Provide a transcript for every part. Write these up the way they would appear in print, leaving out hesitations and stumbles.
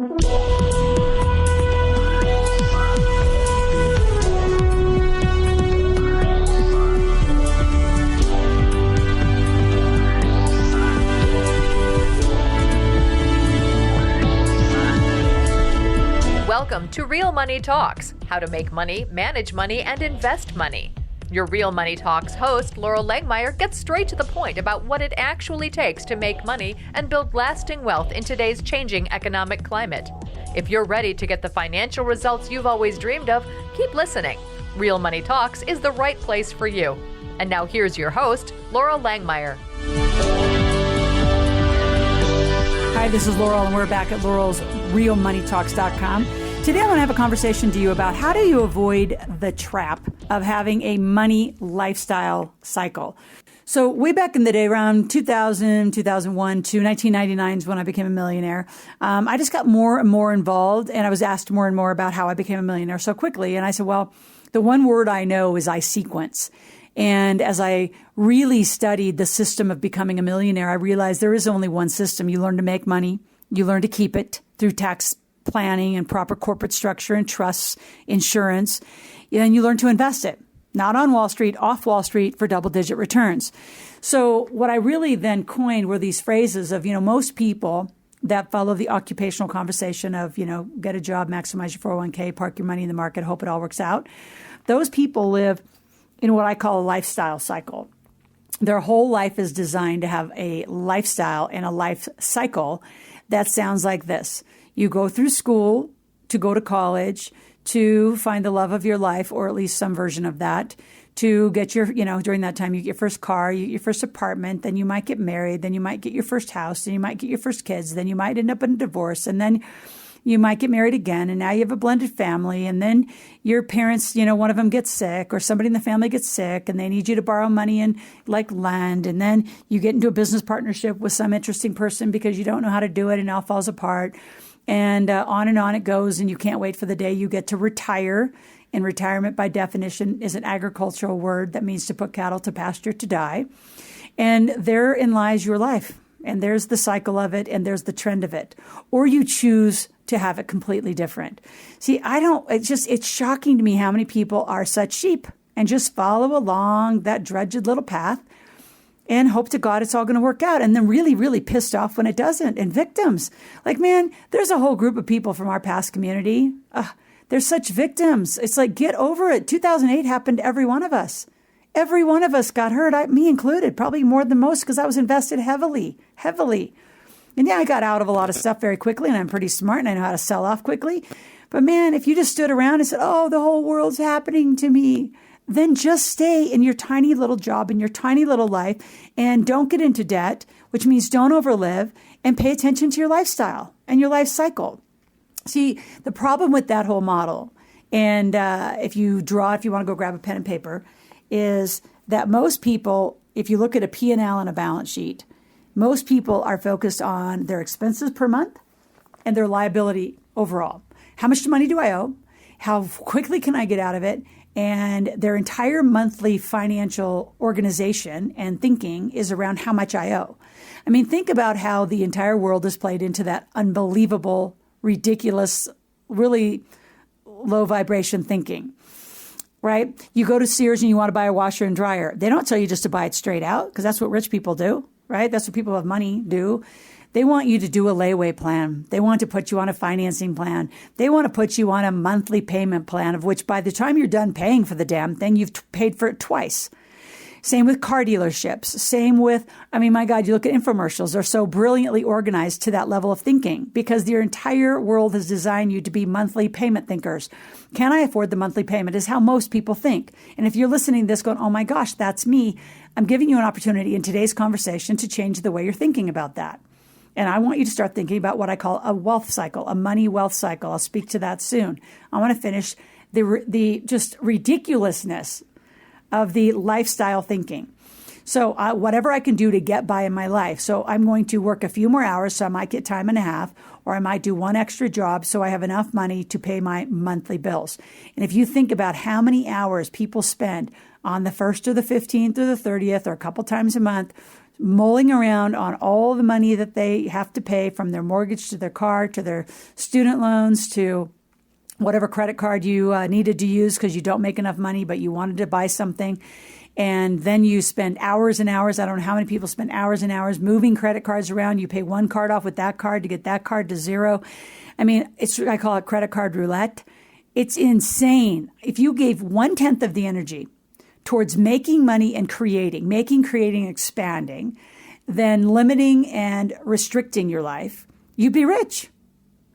Welcome to Real Money Talks, how to make money, manage money, and invest money. Your Real Money Talks host, Laurel Langmeyer, gets straight to the point about what it actually takes to make money and build lasting wealth in today's changing economic climate. If you're ready to get the financial results you've always dreamed of, keep listening. Real Money Talks is the right place for you. And now here's your host, Laurel Langmeyer. Hi, this is Laurel, and we're back at Laurel's realmoneytalks.com. Today I want to have a conversation to you about how do you avoid the trap of having a money lifestyle cycle. So way back in the day, around 2000, 2001 to 1999 is when I became a millionaire. I just got more and more involved, and I was asked more and more about how I became a millionaire so quickly. And I said, well, the one word I know is I sequence. And as I really studied the system of becoming a millionaire, I realized there is only one system. You learn to make money. You learn to keep it through tax planning and proper corporate structure and trusts, insurance. And you learn to invest it, not on Wall Street, off Wall Street for double-digit returns. So what I really then coined were these phrases of, most people that follow the occupational conversation of, get a job, maximize your 401k, park your money in the market, hope it all works out. Those people live in what I call a lifestyle cycle. Their whole life is designed to have a lifestyle and a life cycle that sounds like this. You go through school to go to college, to find the love of your life, or at least some version of that, to get your, during that time, you get your first car, you get your first apartment, then you might get married, then you might get your first house, then you might get your first kids, then you might end up in a divorce, and then you might get married again, and now you have a blended family, and then your parents, one of them gets sick, or somebody in the family gets sick, and they need you to borrow money and like land, and then you get into a business partnership with some interesting person because you don't know how to do it, and it all falls apart, and on it goes, and you can't wait for the day you get to retire. And retirement, by definition, is an agricultural word that means to put cattle to pasture to die, and therein lies your life. And there's the cycle of it, and there's the trend of it. Or you choose to have it completely different. See, it's shocking to me how many people are such sheep and just follow along that drudged little path and hope to God it's all going to work out. And then really, really pissed off when it doesn't. And victims. Like, man, there's a whole group of people from our past community. They're such victims. It's like, get over it. 2008 happened to every one of us. Every one of us got hurt, me included, probably more than most because I was invested heavily. And yeah, I got out of a lot of stuff very quickly, and I'm pretty smart, and I know how to sell off quickly. But man, if you just stood around and said, oh, the whole world's happening to me, then just stay in your tiny little job, in your tiny little life, and don't get into debt, which means don't overlive, and pay attention to your lifestyle and your life cycle. See, the problem with that whole model, and if you want to go grab a pen and paper, is that most people, if you look at a P&L and a balance sheet, most people are focused on their expenses per month and their liability overall. How much money do I owe? How quickly can I get out of it? And their entire monthly financial organization and thinking is around how much I owe. I mean, think about how the entire world is played into that unbelievable, ridiculous, really low vibration thinking. Right? You go to Sears and you want to buy a washer and dryer. They don't tell you just to buy it straight out because that's what rich people do, right? That's what people who have money do. They want you to do a layaway plan. They want to put you on a financing plan. They want to put you on a monthly payment plan of which by the time you're done paying for the damn thing, you've paid for it twice. Same with car dealerships. Same with, my God, you look at infomercials. They're so brilliantly organized to that level of thinking because your entire world has designed you to be monthly payment thinkers. Can I afford the monthly payment is how most people think. And if you're listening to this going, oh my gosh, that's me, I'm giving you an opportunity in today's conversation to change the way you're thinking about that. And I want you to start thinking about what I call a wealth cycle, a money wealth cycle. I'll speak to that soon. I want to finish the just ridiculousness of the lifestyle thinking. So whatever I can do to get by in my life. So I'm going to work a few more hours, so I might get time and a half, or I might do one extra job so I have enough money to pay my monthly bills. And if you think about how many hours people spend on the 1st or the 15th or the 30th or a couple times a month mulling around on all the money that they have to pay, from their mortgage to their car to their student loans to whatever credit card you needed to use because you don't make enough money, but you wanted to buy something. And then you spend hours and hours. I don't know how many people spend hours and hours moving credit cards around. You pay one card off with that card to get that card to zero. I mean, I call it credit card roulette. It's insane. If you gave 1/10 of the energy towards making money and creating, expanding, then limiting and restricting your life, you'd be rich.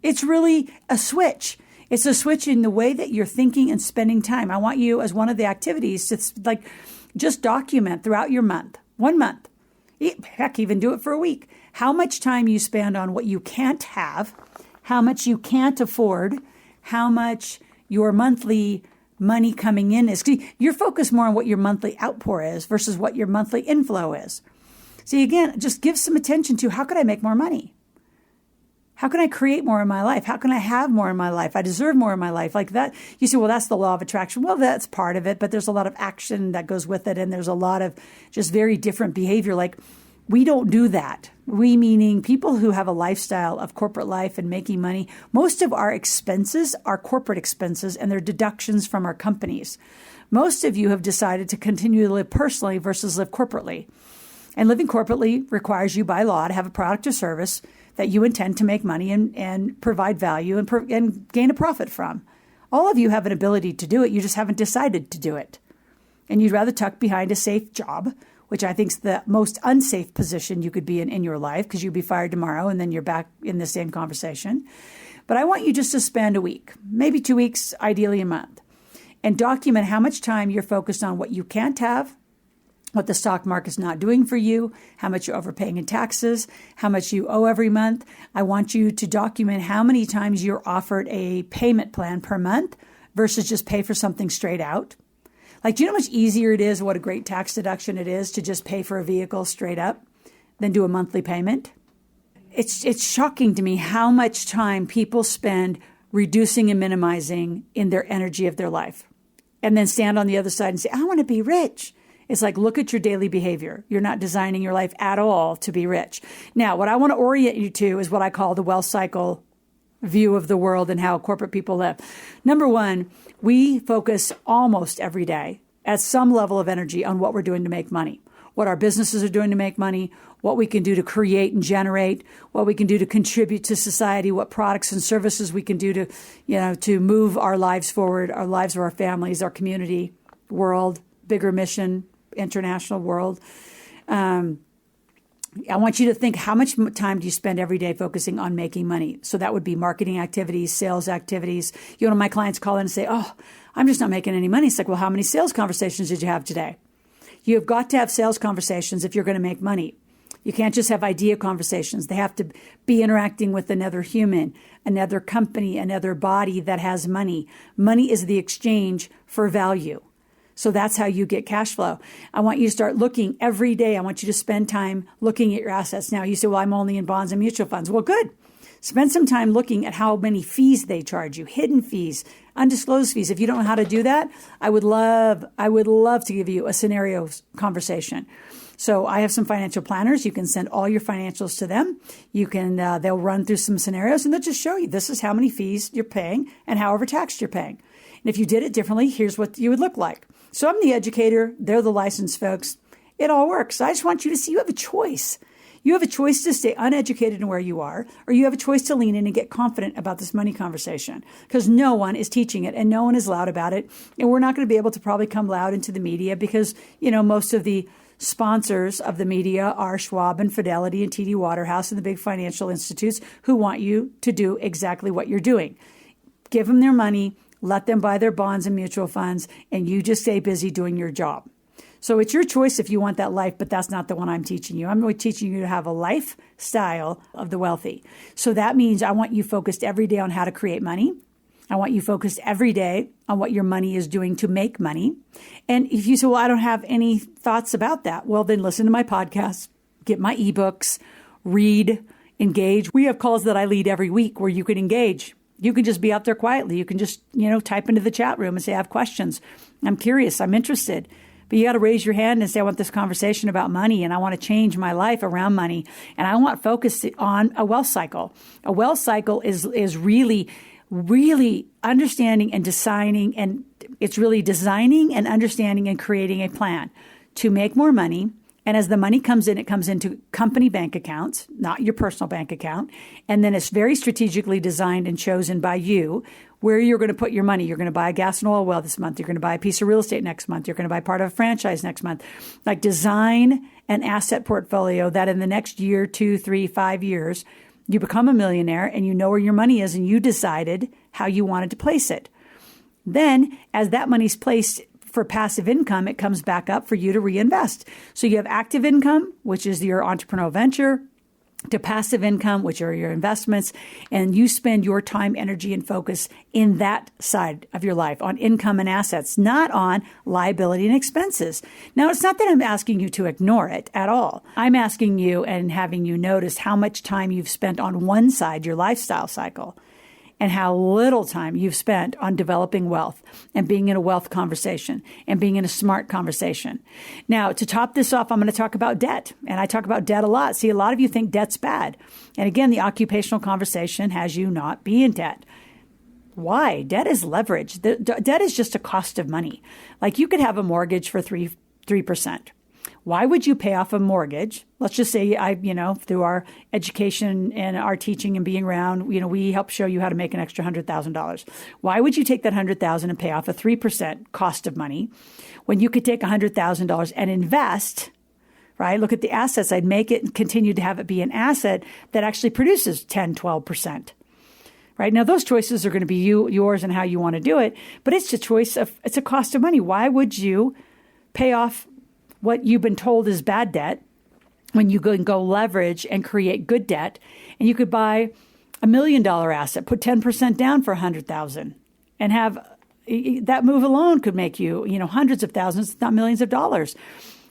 It's really a switch. It's a switch in the way that you're thinking and spending time. I want you, as one of the activities, to just document throughout your month, 1 month, heck, even do it for a week, how much time you spend on what you can't have, how much you can't afford, how much your monthly money coming in is. You're focused more on what your monthly outpour is versus what your monthly inflow is. See, again, just give some attention to, how could I make more money? How can I create more in my life? How can I have more in my life? I deserve more in my life. Like that. You say, well, that's the law of attraction. Well, that's part of it, but there's a lot of action that goes with it. And there's a lot of just very different behavior. Like, we don't do that. We, meaning people who have a lifestyle of corporate life and making money. Most of our expenses are corporate expenses, and they're deductions from our companies. Most of you have decided to continue to live personally versus live corporately. And living corporately requires you by law to have a product or service that you intend to make money and provide value and gain a profit from. All of you have an ability to do it. You just haven't decided to do it. And you'd rather tuck behind a safe job, which I think is the most unsafe position you could be in your life, because you'd be fired tomorrow and then you're back in the same conversation. But I want you just to spend a week, maybe 2 weeks, ideally a month, and document how much time you're focused on what you can't have, what the stock market's not doing for you, how much you're overpaying in taxes, how much you owe every month. I want you to document how many times you're offered a payment plan per month versus just pay for something straight out. Like, do you know how much easier it is, what a great tax deduction it is to just pay for a vehicle straight up than do a monthly payment? It's shocking to me how much time people spend reducing and minimizing in their energy of their life, and then stand on the other side and say, I want to be rich. It's like, look at your daily behavior. You're not designing your life at all to be rich. Now, what I want to orient you to is what I call the wealth cycle view of the world and how corporate people live. Number one, we focus almost every day at some level of energy on what we're doing to make money, what our businesses are doing to make money, what we can do to create and generate, what we can do to contribute to society, what products and services we can do to move our lives forward, our lives of our families, our community, world, bigger mission, international world. I want you to think, how much time do you spend every day focusing on making money? So that would be marketing activities, sales activities. One of my clients call in and say, oh, I'm just not making any money. It's like, well, how many sales conversations did you have today? You have got to have sales conversations if you're going to make money. You can't just have idea conversations. They have to be interacting with another human, another company, another body that has money. Money is the exchange for value. So that's how you get cash flow. I want you to start looking every day. I want you to spend time looking at your assets. Now, you say, well, I'm only in bonds and mutual funds. Well, good. Spend some time looking at how many fees they charge you, hidden fees, undisclosed fees. If you don't know how to do that, I would love to give you a scenario conversation. So I have some financial planners. You can send all your financials to them. You can, they'll run through some scenarios and they'll just show you, this is how many fees you're paying and how overtaxed you're paying. And if you did it differently, here's what you would look like. So I'm the educator. They're the licensed folks. It all works. I just want you to see you have a choice. You have a choice to stay uneducated in where you are, or you have a choice to lean in and get confident about this money conversation, because no one is teaching it and no one is loud about it. And we're not going to be able to probably come loud into the media because, most of the sponsors of the media are Schwab and Fidelity and TD Waterhouse and the big financial institutes who want you to do exactly what you're doing. Give them their money. Let them buy their bonds and mutual funds, and you just stay busy doing your job. So it's your choice if you want that life, but that's not the one I'm teaching you. I'm really teaching you to have a lifestyle of the wealthy. So that means I want you focused every day on how to create money. I want you focused every day on what your money is doing to make money. And if you say, well, I don't have any thoughts about that, well, then listen to my podcast, get my ebooks, read, engage. We have calls that I lead every week where you can engage. You can just be out there quietly. You can just, type into the chat room and say, I have questions. I'm curious. I'm interested. But you got to raise your hand and say, I want this conversation about money and I want to change my life around money. And I want focus on a wealth cycle. A wealth cycle is really understanding and designing, and it's really designing and understanding and creating a plan to make more money. And as the money comes in, it comes into company bank accounts, not your personal bank account. And then it's very strategically designed and chosen by you where you're going to put your money. You're going to buy a gas and oil well this month. You're going to buy a piece of real estate next month. You're going to buy part of a franchise next month. Like, design an asset portfolio that in the next year, 2, 3, 5 years, you become a millionaire and you know where your money is and you decided how you wanted to place it. Then as that money's placed for passive income, it comes back up for you to reinvest. So you have active income, which is your entrepreneurial venture, to passive income, which are your investments, and you spend your time, energy, and focus in that side of your life, on income and assets, not on liability and expenses. Now, it's not that I'm asking you to ignore it at all. I'm asking you and having you notice how much time you've spent on one side, your lifestyle cycle, and how little time you've spent on developing wealth and being in a wealth conversation and being in a smart conversation. Now, to top this off, I'm going to talk about debt. And I talk about debt a lot. See, a lot of you think debt's bad. And again, the occupational conversation has you not be in debt. Why? Debt is leverage. Debt is just a cost of money. Like, you could have a mortgage for 3%. Why would you pay off a mortgage? Let's just say through our education and our teaching and being around, we help show you how to make an extra $100,000. Why would you take that $100,000 and pay off a 3% cost of money when you could take $100,000 and invest, right? Look at the assets. I'd make it and continue to have it be an asset that actually produces 10, 12%. Right? Now, those choices are going to be yours and how you want to do it, but it's a cost of money. Why would you pay off what you've been told is bad debt when you go leverage and create good debt? And you could buy $1 million asset, put 10% down for $100,000, and have that move alone could make you, hundreds of thousands, if not millions of dollars.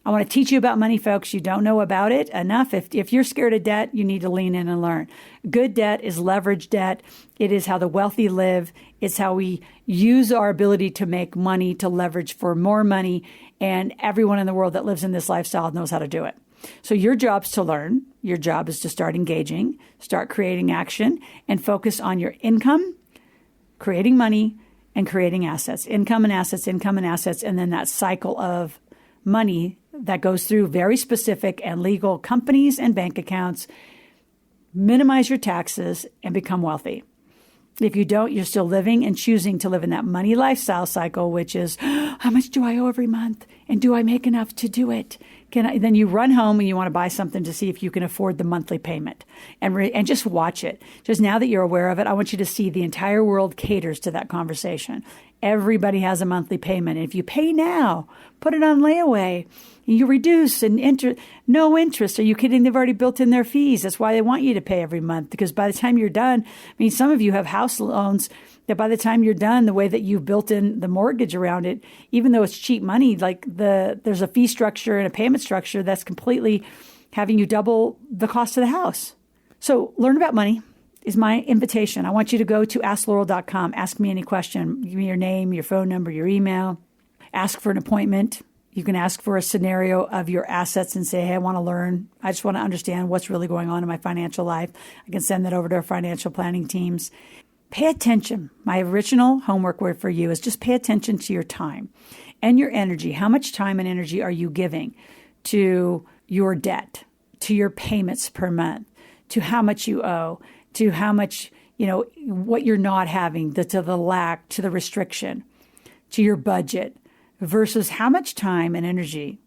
I want to teach you about money, folks. You don't know about it enough. If you're scared of debt, you need to lean in and learn. Good debt is leverage debt. It is how the wealthy live. It's how we use our ability to make money to leverage for more money. And everyone in the world that lives in this lifestyle knows how to do it. So your job's to learn. Your job is to start engaging, start creating action, and focus on your income, creating money, and creating assets. Income and assets, and then that cycle of money that goes through very specific and legal companies and bank accounts. Minimize your taxes and become wealthy. If you don't, you're still living and choosing to live in that money lifestyle cycle, which is, how much do I owe every month? And do I make enough to do it? Then you run home and you want to buy something to see if you can afford the monthly payment, and just watch it. Just now that you're aware of it, I want you to see the entire world caters to that conversation. Everybody has a monthly payment. And if you pay now, put it on layaway, you reduce and no interest. Are you kidding? They've already built in their fees. That's why they want you to pay every month, because by the time you're done, some of you have house loans that by the time you're done, the way that you've built in the mortgage around it, even though it's cheap money, there's a fee structure and a payment structure that's completely having you double the cost of the house. So learn about money is my invitation. I want you to go to AskLaurel.com. Ask me any question. Give me your name, your phone number, your email. Ask for an appointment. You can ask for a scenario of your assets and say, hey, I want to learn. I just want to understand what's really going on in my financial life. I can send that over to our financial planning teams. Pay attention. My original homework word for you is just pay attention to your time and your energy. How much time and energy are you giving to your debt, to your payments per month, to how much you owe, to how much, what you're not having, to the lack, to the restriction, to your budget, versus how much time and energy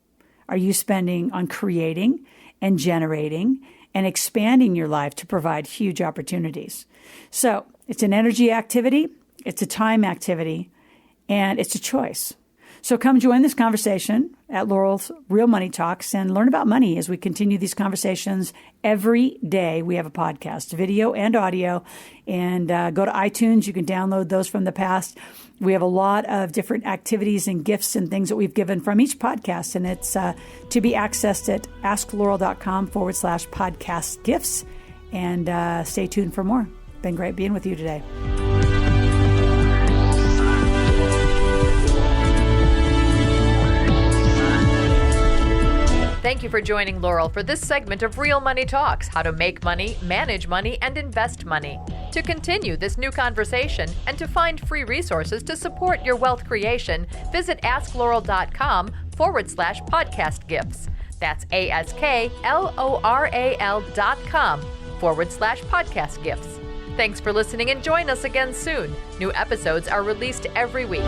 are you spending on creating and generating and expanding your life to provide huge opportunities. So it's an energy activity, it's a time activity, and it's a choice. So come join this conversation at Laurel's Real Money Talks and learn about money as we continue these conversations every day. We have a podcast, video and audio, and go to iTunes. You can download those from the past. We have a lot of different activities and gifts and things that we've given from each podcast, and it's to be accessed at asklaurel.com/podcast gifts. And stay tuned for more. Been great being with you today. Thank you for joining Laurel for this segment of Real Money Talks, how to make money, manage money, and invest money. To continue this new conversation and to find free resources to support your wealth creation, visit AskLaurel.com/podcast gifts. That's AskLoral.com/podcast gifts. Thanks for listening and join us again soon. New episodes are released every week.